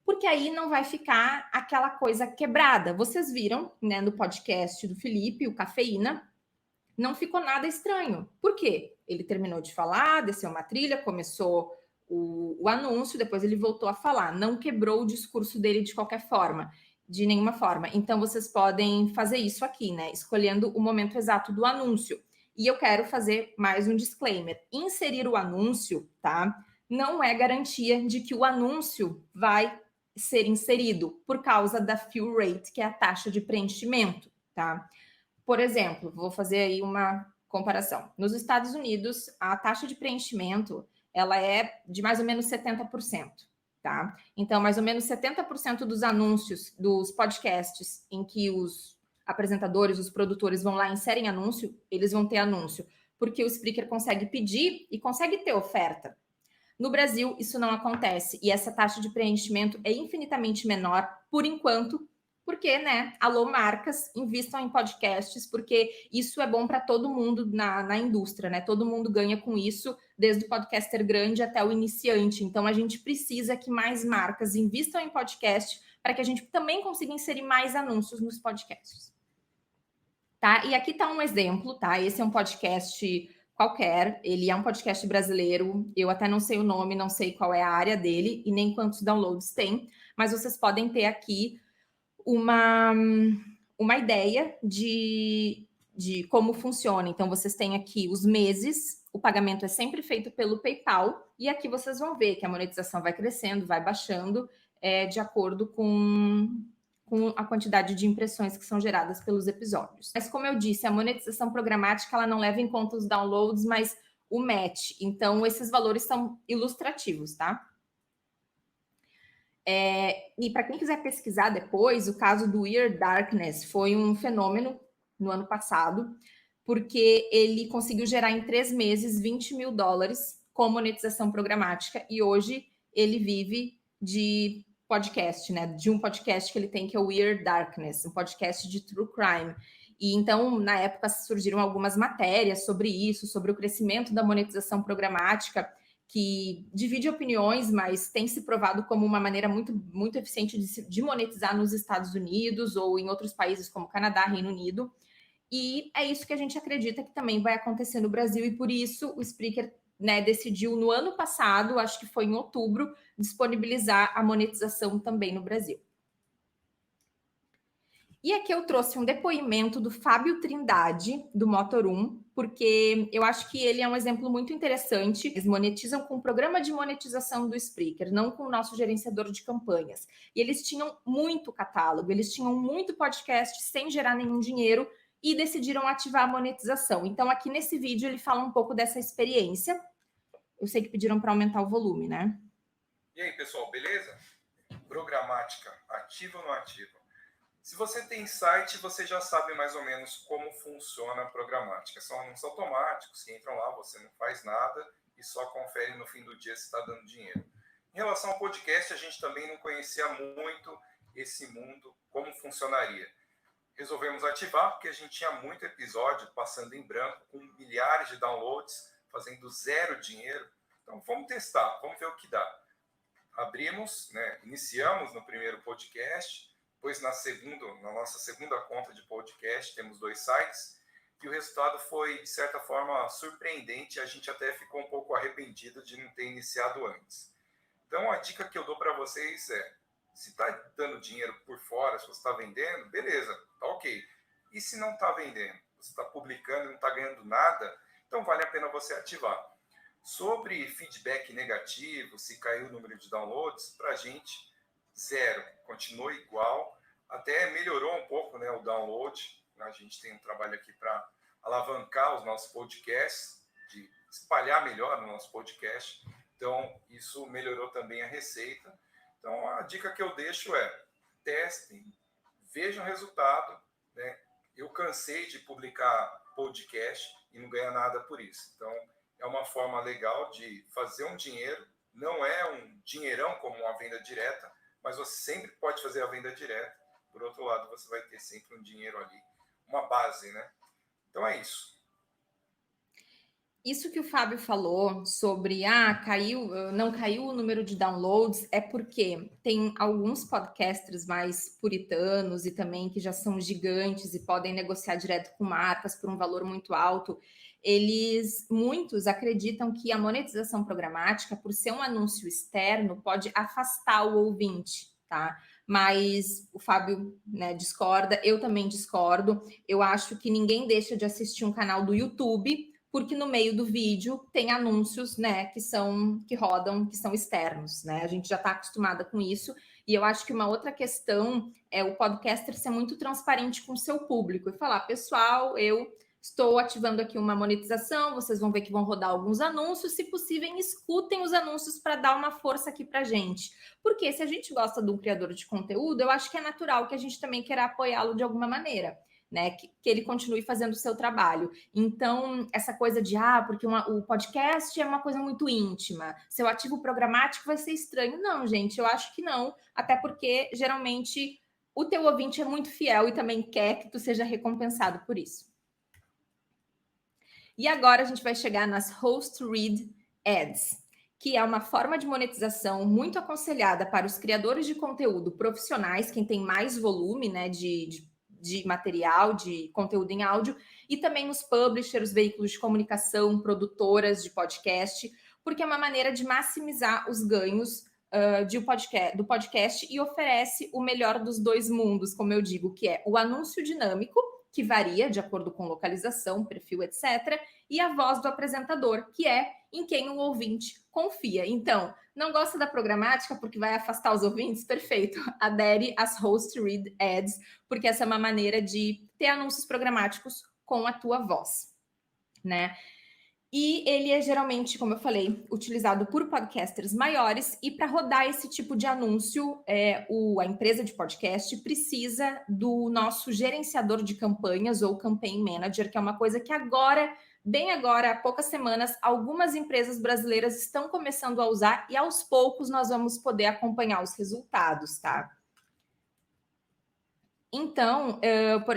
Porque aí não vai ficar aquela coisa quebrada. Vocês viram, né, no podcast do Felipe, o Cafeína, não ficou nada estranho. Por quê? Ele terminou de falar, desceu uma trilha, começou o anúncio, depois ele voltou a falar. Não quebrou o discurso dele de qualquer forma, de nenhuma forma. Então, vocês podem fazer isso aqui, né? Escolhendo o momento exato do anúncio. E eu quero fazer mais um disclaimer. Inserir o anúncio, tá? Não é garantia de que o anúncio vai ser inserido por causa da fill rate, que é a taxa de preenchimento, tá? Por exemplo, vou fazer aí uma comparação. Nos Estados Unidos, a taxa de preenchimento, ela é de mais ou menos 70%, tá? Então, mais ou menos 70% dos anúncios dos podcasts em que os apresentadores, os produtores vão lá e inserem anúncio, eles vão ter anúncio, porque o Spreaker consegue pedir e consegue ter oferta. No Brasil, isso não acontece e essa taxa de preenchimento é infinitamente menor, por enquanto, porque, né, alô marcas, invistam em podcasts, porque isso é bom para todo mundo na indústria, né? Todo mundo ganha com isso, desde o podcaster grande até o iniciante. Então, a gente precisa que mais marcas invistam em podcast para que a gente também consiga inserir mais anúncios nos podcasts. Tá? E aqui tá um exemplo, tá? Esse é um podcast qualquer, ele é um podcast brasileiro, eu até não sei o nome, não sei qual é a área dele e nem quantos downloads tem, mas vocês podem ter aqui uma ideia de como funciona. Então, vocês têm aqui os meses, o pagamento é sempre feito pelo PayPal, e aqui vocês vão ver que a monetização vai crescendo, vai baixando, de acordo com a quantidade de impressões que são geradas pelos episódios. Mas, como eu disse, a monetização programática ela não leva em conta os downloads, mas o match. Então, esses valores são ilustrativos, tá? E para quem quiser pesquisar depois, o caso do Weird Darkness foi um fenômeno no ano passado, porque ele conseguiu gerar em 3 meses $20 mil com monetização programática, e hoje ele vive de podcast, né? De um podcast que ele tem, que é o Weird Darkness, um podcast de true crime. E então, na época, surgiram algumas matérias sobre isso, sobre o crescimento da monetização programática, que divide opiniões, mas tem se provado como uma maneira muito, muito eficiente de monetizar nos Estados Unidos ou em outros países como Canadá, Reino Unido. E é isso que a gente acredita que também vai acontecer no Brasil, e por isso o Spreaker, né, decidiu no ano passado, acho que foi em outubro, disponibilizar a monetização também no Brasil. E aqui eu trouxe um depoimento do Fábio Trindade, do Motor1, porque eu acho que ele é um exemplo muito interessante. Eles monetizam com o programa de monetização do Spreaker, não com o nosso gerenciador de campanhas. E eles tinham muito catálogo, eles tinham muito podcast sem gerar nenhum dinheiro e decidiram ativar a monetização. Então, aqui nesse vídeo, ele fala um pouco dessa experiência. Eu sei que pediram para aumentar o volume, né? E aí, pessoal, beleza? Programática, ativa ou não ativa? Se você tem site, você já sabe mais ou menos como funciona a programática. São anúncios automáticos que entram lá, você não faz nada e só confere no fim do dia se está dando dinheiro. Em relação ao podcast, a gente também não conhecia muito esse mundo, como funcionaria. Resolvemos ativar porque a gente tinha muito episódio passando em branco, com milhares de downloads, fazendo zero dinheiro. Então vamos testar, vamos ver o que dá. Abrimos, né, iniciamos no primeiro podcast, depois na nossa segunda conta de podcast, temos 2 sites, e o resultado foi, de certa forma, surpreendente. A gente até ficou um pouco arrependido de não ter iniciado antes. Então, a dica que eu dou para vocês é, se está dando dinheiro por fora, se você está vendendo, beleza, tá ok. E se não está vendendo, você está publicando e não está ganhando nada, então vale a pena você ativar. Sobre feedback negativo, se caiu o número de downloads, para a gente, 0, continua igual, até melhorou um pouco, né, o download. A gente tem um trabalho aqui para alavancar os nossos podcasts, de espalhar melhor o nosso podcast, então isso melhorou também a receita. Então a dica que eu deixo é, testem, vejam o resultado, né? Eu cansei de publicar podcast e não ganhar nada por isso, então é uma forma legal de fazer um dinheiro, não é um dinheirão como uma venda direta, mas você sempre pode fazer a venda direta. Por outro lado, você vai ter sempre um dinheiro ali, uma base, né? Então é isso. Isso que o Fábio falou sobre não caiu o número de downloads, é porque tem alguns podcasters mais puritanos e também que já são gigantes e podem negociar direto com marcas por um valor muito alto. Muitos acreditam que a monetização programática, por ser um anúncio externo, pode afastar o ouvinte, tá? Mas o Fábio, né, discorda, eu também discordo. Eu acho que ninguém deixa de assistir um canal do YouTube porque no meio do vídeo tem anúncios, né, que rodam, que são externos, né? A gente já está acostumada com isso. E eu acho que uma outra questão é o podcaster ser muito transparente com o seu público e falar, pessoal, eu estou ativando aqui uma monetização, vocês vão ver que vão rodar alguns anúncios, se possível, escutem os anúncios para dar uma força aqui para gente. Porque se a gente gosta de um criador de conteúdo, eu acho que é natural que a gente também queira apoiá-lo de alguma maneira. Né, que ele continue fazendo o seu trabalho. Então, essa coisa de, porque o podcast é uma coisa muito íntima, se eu ativo o programático vai ser estranho. Não, gente, eu acho que não, até porque, geralmente, o teu ouvinte é muito fiel e também quer que tu seja recompensado por isso. E agora a gente vai chegar nas Host Read Ads, que é uma forma de monetização muito aconselhada para os criadores de conteúdo profissionais, quem tem mais volume, né, de material, de conteúdo em áudio, e também os publishers, veículos de comunicação, produtoras de podcast, porque é uma maneira de maximizar os ganhos do podcast e oferece o melhor dos dois mundos, como eu digo, que é o anúncio dinâmico, que varia de acordo com localização, perfil, etc., e a voz do apresentador, que é em quem o ouvinte confia. Então, não gosta da programática porque vai afastar os ouvintes? Perfeito. Adere às Host Read Ads, porque essa é uma maneira de ter anúncios programáticos com a tua voz, né? E ele é geralmente, como eu falei, utilizado por podcasters maiores, e para rodar esse tipo de anúncio, a empresa de podcast precisa do nosso gerenciador de campanhas ou campaign manager, que é uma coisa que agora, bem agora, há poucas semanas, algumas empresas brasileiras estão começando a usar e aos poucos nós vamos poder acompanhar os resultados, tá? Então,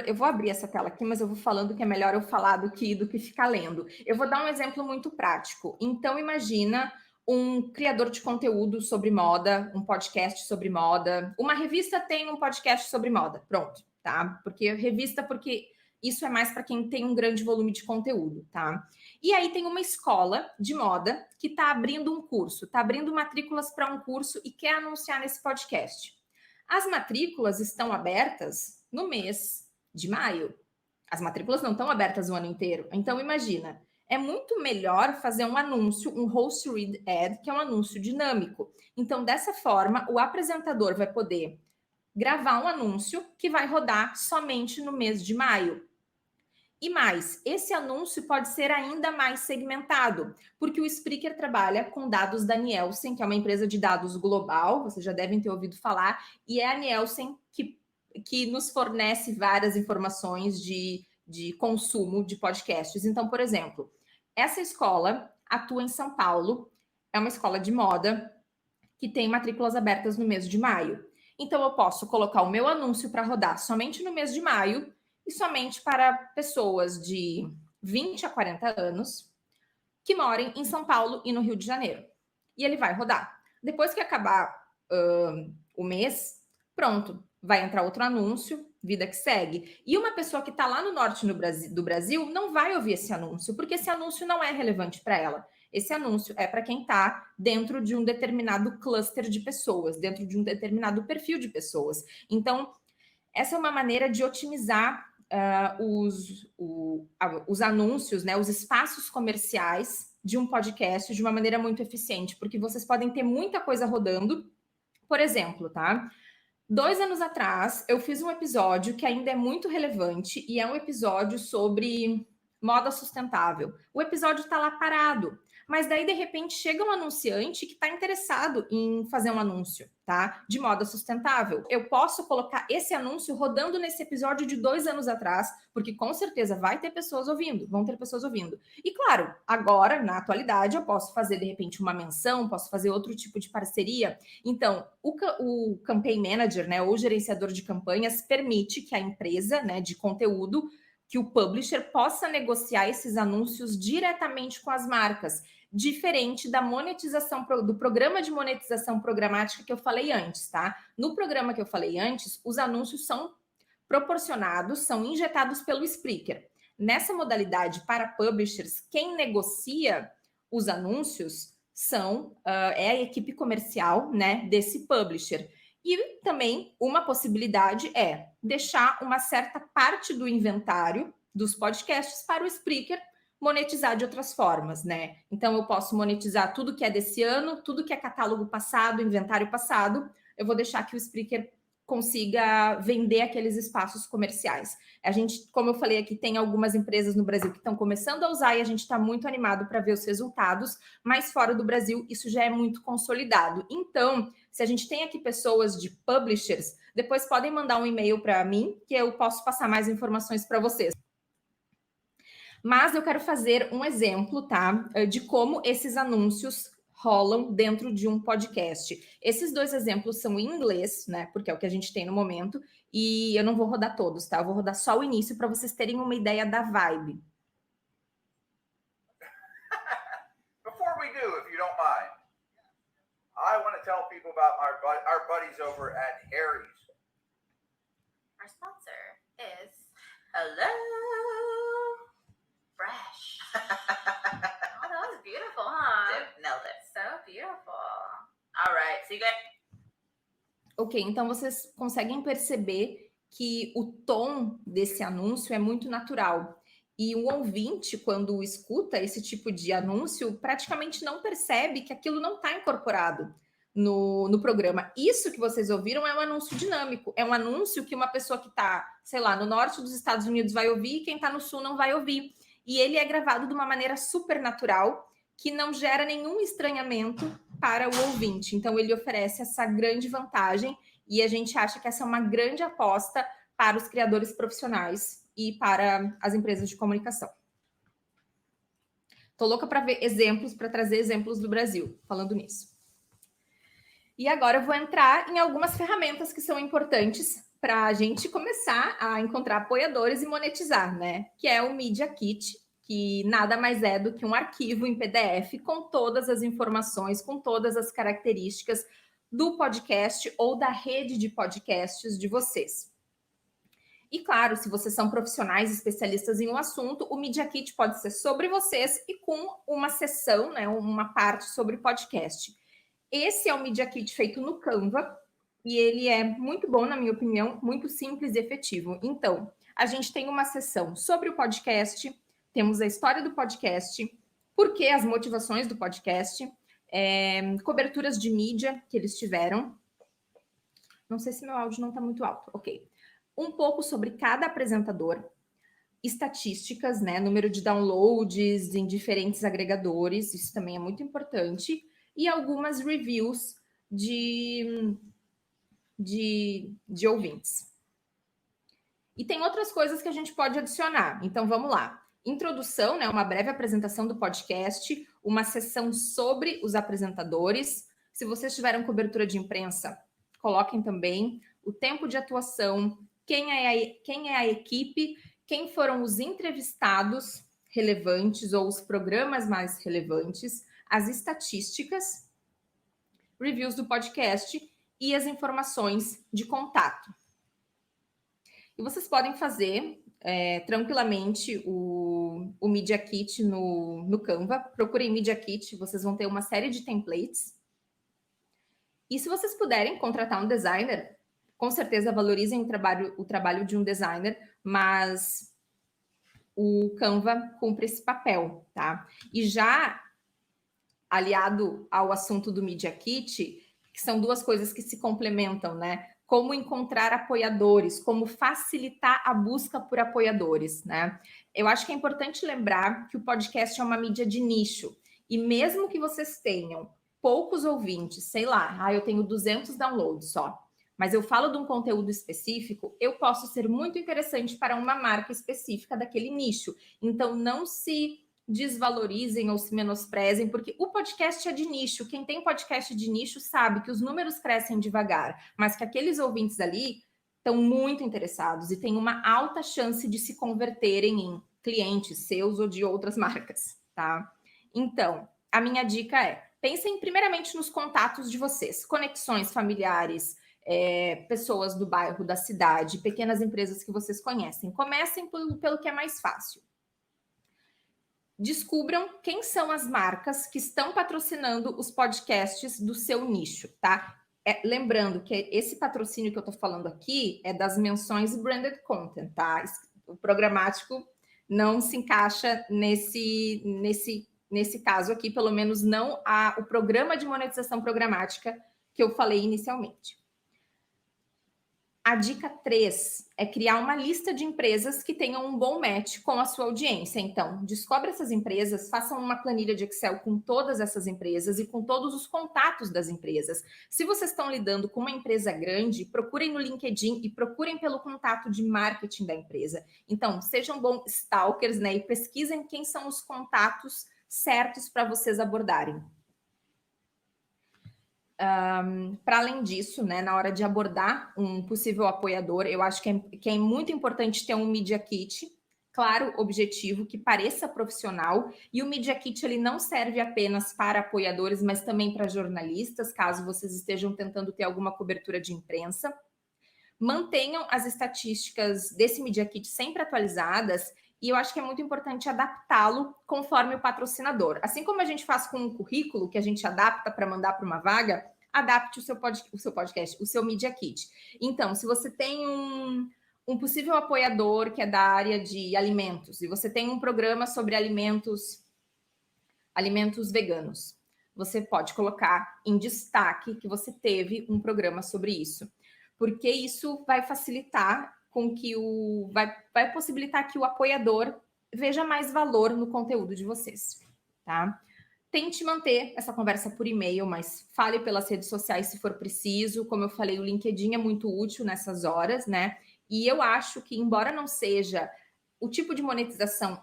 eu vou abrir essa tela aqui, mas eu vou falando que é melhor eu falar do que ficar lendo. Eu vou dar um exemplo muito prático. Então, imagina um criador de conteúdo sobre moda, um podcast sobre moda. Uma revista tem um podcast sobre moda. Pronto, tá? Porque isso é mais para quem tem um grande volume de conteúdo, tá? E aí tem uma escola de moda que está abrindo um curso, está abrindo matrículas para um curso e quer anunciar nesse podcast. As matrículas estão abertas no mês de maio. As matrículas não estão abertas o ano inteiro. Então, imagina, é muito melhor fazer um anúncio, um host read ad, que é um anúncio dinâmico. Então, dessa forma, o apresentador vai poder gravar um anúncio que vai rodar somente no mês de maio. E mais, esse anúncio pode ser ainda mais segmentado, porque o Spreaker trabalha com dados da Nielsen, que é uma empresa de dados global, vocês já devem ter ouvido falar, e é a Nielsen que nos fornece várias informações de consumo de podcasts. Então, por exemplo, essa escola atua em São Paulo, é uma escola de moda que tem matrículas abertas no mês de maio. Então, eu posso colocar o meu anúncio para rodar somente no mês de maio, e somente para pessoas de 20 a 40 anos que morem em São Paulo e no Rio de Janeiro. E ele vai rodar. Depois que acabar o mês, pronto, vai entrar outro anúncio, vida que segue. E uma pessoa que está lá no norte do Brasil não vai ouvir esse anúncio, porque esse anúncio não é relevante para ela. Esse anúncio é para quem está dentro de um determinado cluster de pessoas, dentro de um determinado perfil de pessoas. Então, essa é uma maneira de otimizar os anúncios, né, os espaços comerciais de um podcast de uma maneira muito eficiente, porque vocês podem ter muita coisa rodando. Por exemplo, tá? 2 anos atrás, eu fiz um episódio que ainda é muito relevante e é um episódio sobre moda sustentável. O episódio está lá parado, mas daí, de repente, chega um anunciante que está interessado em fazer um anúncio, tá? De moda sustentável. Eu posso colocar esse anúncio rodando nesse episódio de 2 anos atrás, porque com certeza vai ter pessoas ouvindo, vão ter pessoas ouvindo. E claro, agora, na atualidade, eu posso fazer, de repente, uma menção, posso fazer outro tipo de parceria. Então, o Campaign Manager, né, ou gerenciador de campanhas, permite que a empresa, né, de conteúdo que o publisher possa negociar esses anúncios diretamente com as marcas, diferente da monetização, do programa de monetização programática que eu falei antes, tá? No programa que eu falei antes, os anúncios são proporcionados, são injetados pelo Spreaker. Nessa modalidade para publishers, quem negocia os anúncios é a equipe comercial, né, desse publisher. E também uma possibilidade é deixar uma certa parte do inventário dos podcasts para o Spreaker monetizar de outras formas, né? Então eu posso monetizar tudo que é desse ano, tudo que é catálogo passado, inventário passado, eu vou deixar que o Spreaker consiga vender aqueles espaços comerciais. A gente, como eu falei aqui, tem algumas empresas no Brasil que estão começando a usar e a gente está muito animado para ver os resultados, mas fora do Brasil isso já é muito consolidado. Então, se a gente tem aqui pessoas de publishers, depois podem mandar um e-mail para mim que eu posso passar mais informações para vocês. Mas eu quero fazer um exemplo, tá, de como esses anúncios rolam dentro de um podcast. Esses 2 exemplos são em inglês, né? Porque é o que a gente tem no momento. E eu não vou rodar todos, tá? Eu vou rodar só o início para vocês terem uma ideia da vibe. Before we do, if you don't mind, I want to tell people about our buddies over at Harry's. Our sponsor is Hello Fresh. Oh, that was beautiful, huh? Nailed it. So beautiful. All right, so you got... Ok, então vocês conseguem perceber que o tom desse anúncio é muito natural. E o ouvinte, quando escuta esse tipo de anúncio, praticamente não percebe que aquilo não está incorporado no programa. Isso que vocês ouviram é um anúncio dinâmico. É um anúncio que uma pessoa que está, sei lá, no norte dos Estados Unidos vai ouvir e quem está no sul não vai ouvir. E ele é gravado de uma maneira super natural, que não gera nenhum estranhamento para o ouvinte. Então, ele oferece essa grande vantagem e a gente acha que essa é uma grande aposta para os criadores profissionais e para as empresas de comunicação. Tô louca para ver exemplos, para trazer exemplos do Brasil, falando nisso. E agora eu vou entrar em algumas ferramentas que são importantes para a gente começar a encontrar apoiadores e monetizar, né? Que é o Media Kit, que nada mais é do que um arquivo em PDF com todas as informações, com todas as características do podcast ou da rede de podcasts de vocês. E claro, se vocês são profissionais especialistas em um assunto, o Media Kit pode ser sobre vocês e com uma seção, né, uma parte sobre podcast. Esse é o Media Kit feito no Canva e ele é muito bom, na minha opinião, muito simples e efetivo. Então, a gente tem uma seção sobre o podcast, temos a história do podcast, por que as motivações do podcast, coberturas de mídia que eles tiveram. Não sei se meu áudio não está muito alto. Ok. Um pouco sobre cada apresentador, estatísticas, né? Número de downloads em diferentes agregadores, isso também é muito importante. E algumas reviews de ouvintes. E tem outras coisas que a gente pode adicionar. Então, vamos lá. Introdução, né? Uma breve apresentação do podcast, uma sessão sobre os apresentadores. Se vocês tiveram cobertura de imprensa, coloquem também o tempo de atuação, quem é a equipe, quem foram os entrevistados relevantes ou os programas mais relevantes, as estatísticas, reviews do podcast e as informações de contato. E vocês podem fazer tranquilamente o Media Kit no Canva. Procurem Media Kit, vocês vão ter uma série de templates. E se vocês puderem contratar um designer, com certeza valorizem o trabalho de um designer, mas o Canva cumpre esse papel, tá? E já aliado ao assunto do Media Kit, que são duas coisas que se complementam, né? Como encontrar apoiadores, como facilitar a busca por apoiadores, né? Eu acho que é importante lembrar que o podcast é uma mídia de nicho. E mesmo que vocês tenham poucos ouvintes, sei lá, eu tenho 200 downloads só, mas eu falo de um conteúdo específico, eu posso ser muito interessante para uma marca específica daquele nicho. Então, não se desvalorizem ou se menosprezem, porque o podcast é de nicho. Quem tem podcast de nicho sabe que os números crescem devagar, mas que aqueles ouvintes ali estão muito interessados e têm uma alta chance de se converterem em clientes seus ou de outras marcas, tá? Então, a minha dica é, pensem primeiramente nos contatos de vocês, conexões familiares, pessoas do bairro, da cidade, pequenas empresas que vocês conhecem. Comecem pelo que é mais fácil. Descubram quem são as marcas que estão patrocinando os podcasts do seu nicho, tá? Lembrando que esse patrocínio que eu tô falando aqui é das menções branded content, tá? O programático não se encaixa nesse caso aqui, pelo menos não o programa de monetização programática que eu falei inicialmente. A dica 3 é criar uma lista de empresas que tenham um bom match com a sua audiência. Então, descobre essas empresas, façam uma planilha de Excel com todas essas empresas e com todos os contatos das empresas. Se vocês estão lidando com uma empresa grande, procurem no LinkedIn e procurem pelo contato de marketing da empresa. Então, sejam bons stalkers, né? E pesquisem quem são os contatos certos para vocês abordarem. Para além disso, né, na hora de abordar um possível apoiador, eu acho que é muito importante ter um Media Kit, claro, objetivo, que pareça profissional, e o Media Kit ele não serve apenas para apoiadores, mas também para jornalistas, caso vocês estejam tentando ter alguma cobertura de imprensa. Mantenham as estatísticas desse Media Kit sempre atualizadas, e eu acho que é muito importante adaptá-lo conforme o patrocinador. Assim como a gente faz com um currículo, que a gente adapta para mandar para uma vaga, adapte o seu podcast, o seu Media Kit. Então, se você tem um possível apoiador que é da área de alimentos, e você tem um programa sobre alimentos veganos, você pode colocar em destaque que você teve um programa sobre isso, porque isso vai facilitar com que vai possibilitar que o apoiador veja mais valor no conteúdo de vocês, tá? Tente manter essa conversa por e-mail, mas fale pelas redes sociais se for preciso. Como eu falei, o LinkedIn é muito útil nessas horas, né? E eu acho que, embora não seja o tipo de monetização,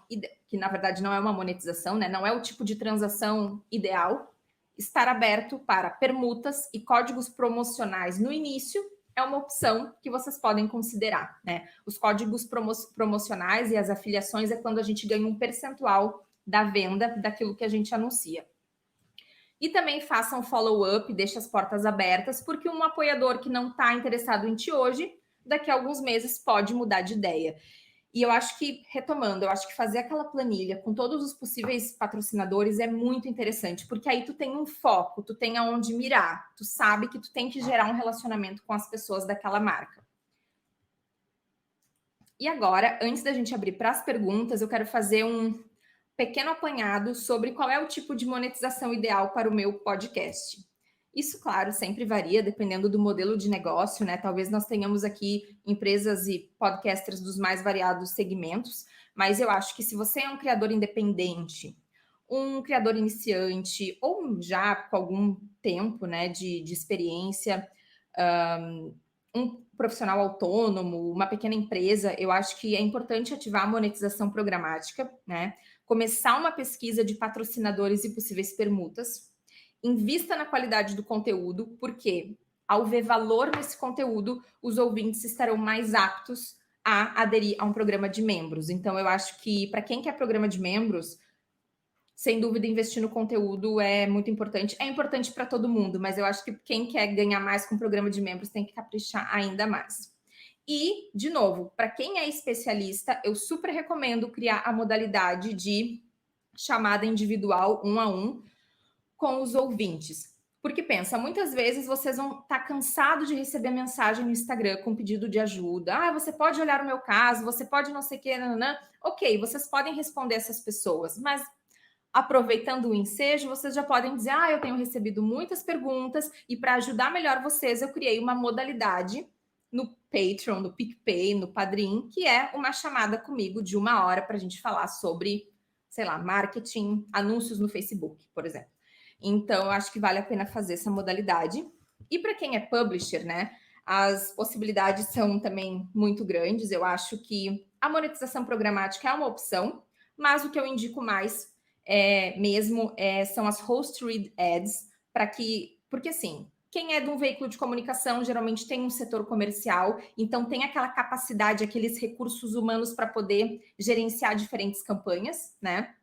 que na verdade não é uma monetização, né? Não é o tipo de transação ideal, estar aberto para permutas e códigos promocionais no início é uma opção que vocês podem considerar, né? Os códigos promocionais e as afiliações é quando a gente ganha um percentual da venda daquilo que a gente anuncia. E também façam follow-up, deixe as portas abertas, porque um apoiador que não está interessado em ti hoje, daqui a alguns meses pode mudar de ideia. E eu acho que, retomando, eu acho que fazer aquela planilha com todos os possíveis patrocinadores é muito interessante, porque aí tu tem um foco, tu tem aonde mirar, tu sabe que tu tem que gerar um relacionamento com as pessoas daquela marca. E agora, antes da gente abrir para as perguntas, eu quero fazer um pequeno apanhado sobre qual é o tipo de monetização ideal para o meu podcast. Isso, claro, sempre varia dependendo do modelo de negócio, né? Talvez nós tenhamos aqui empresas e podcasters dos mais variados segmentos, mas eu acho que se você é um criador independente, um criador iniciante ou já com algum tempo, né, de experiência, um profissional autônomo, uma pequena empresa, eu acho que é importante ativar a monetização programática, né? Começar uma pesquisa de patrocinadores e possíveis permutas. Invista na qualidade do conteúdo, porque ao ver valor nesse conteúdo, os ouvintes estarão mais aptos a aderir a um programa de membros. Então, eu acho que para quem quer programa de membros, sem dúvida, investir no conteúdo é muito importante. É importante para todo mundo, mas eu acho que quem quer ganhar mais com o programa de membros tem que caprichar ainda mais. E, de novo, para quem é especialista, eu super recomendo criar a modalidade de chamada individual 1 a 1 com os ouvintes. Porque pensa, muitas vezes vocês vão estar cansados de receber mensagem no Instagram com pedido de ajuda. Ah, você pode olhar o meu caso, você pode não sei o que, nananã. Ok, vocês podem responder essas pessoas, mas aproveitando o ensejo, vocês já podem dizer, eu tenho recebido muitas perguntas e para ajudar melhor vocês, eu criei uma modalidade no Patreon, no PicPay, no Padrim, que é uma chamada comigo de 1 hora para a gente falar sobre, sei lá, marketing, anúncios no Facebook, por exemplo. Então, eu acho que vale a pena fazer essa modalidade. E para quem é publisher, né, as possibilidades são também muito grandes. Eu acho que a monetização programática é uma opção, mas o que eu indico mais são as host read ads, porque assim, Quem é de um veículo de comunicação geralmente tem um setor comercial, então tem aquela capacidade, aqueles recursos humanos para poder gerenciar diferentes campanhas, né?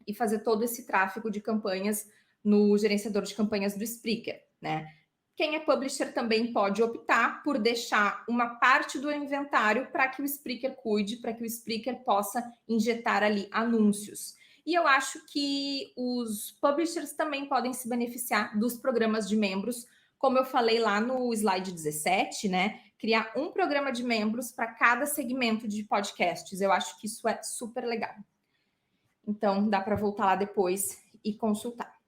E fazer todo esse tráfego de campanhas no gerenciador de campanhas do Spreaker, né? Quem é publisher também pode optar por deixar uma parte do inventário para que o Spreaker cuide, para que o Spreaker possa injetar ali anúncios. E eu acho que os publishers também podem se beneficiar dos programas de membros, como eu falei lá no slide 17, né? Criar um programa de membros para cada segmento de podcasts. Eu acho que isso é super legal. Então, dá para voltar lá depois e consultar.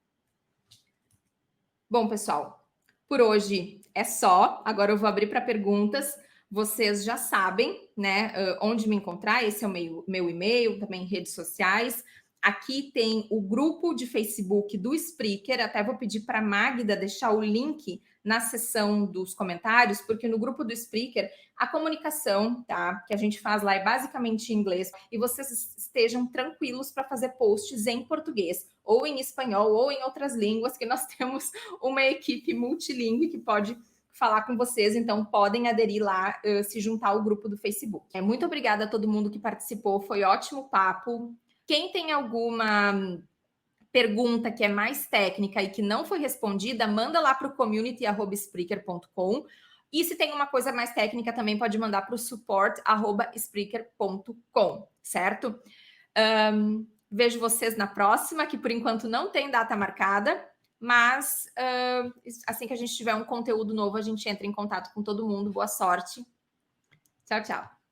Bom, pessoal, por hoje é só. Agora eu vou abrir para perguntas. Vocês já sabem, né, onde me encontrar. Esse é o meu e-mail, também em redes sociais. Aqui tem o grupo de Facebook do Spreaker. Até vou pedir para a Magda deixar o link na seção dos comentários, porque no grupo do Spreaker, a comunicação, tá, que a gente faz lá é basicamente em inglês, e vocês estejam tranquilos para fazer posts em português, ou em espanhol, ou em outras línguas, que nós temos uma equipe multilingüe que pode falar com vocês, então podem aderir lá, se juntar ao grupo do Facebook. Muito obrigada a todo mundo que participou, foi ótimo papo. Quem tem alguma pergunta que é mais técnica e que não foi respondida, manda lá para o community@spreaker.com. E se tem uma coisa mais técnica, também pode mandar para o support@spreaker.com, certo? Vejo vocês na próxima, que por enquanto não tem data marcada, mas assim que a gente tiver um conteúdo novo, a gente entra em contato com todo mundo. Boa sorte. Tchau, tchau.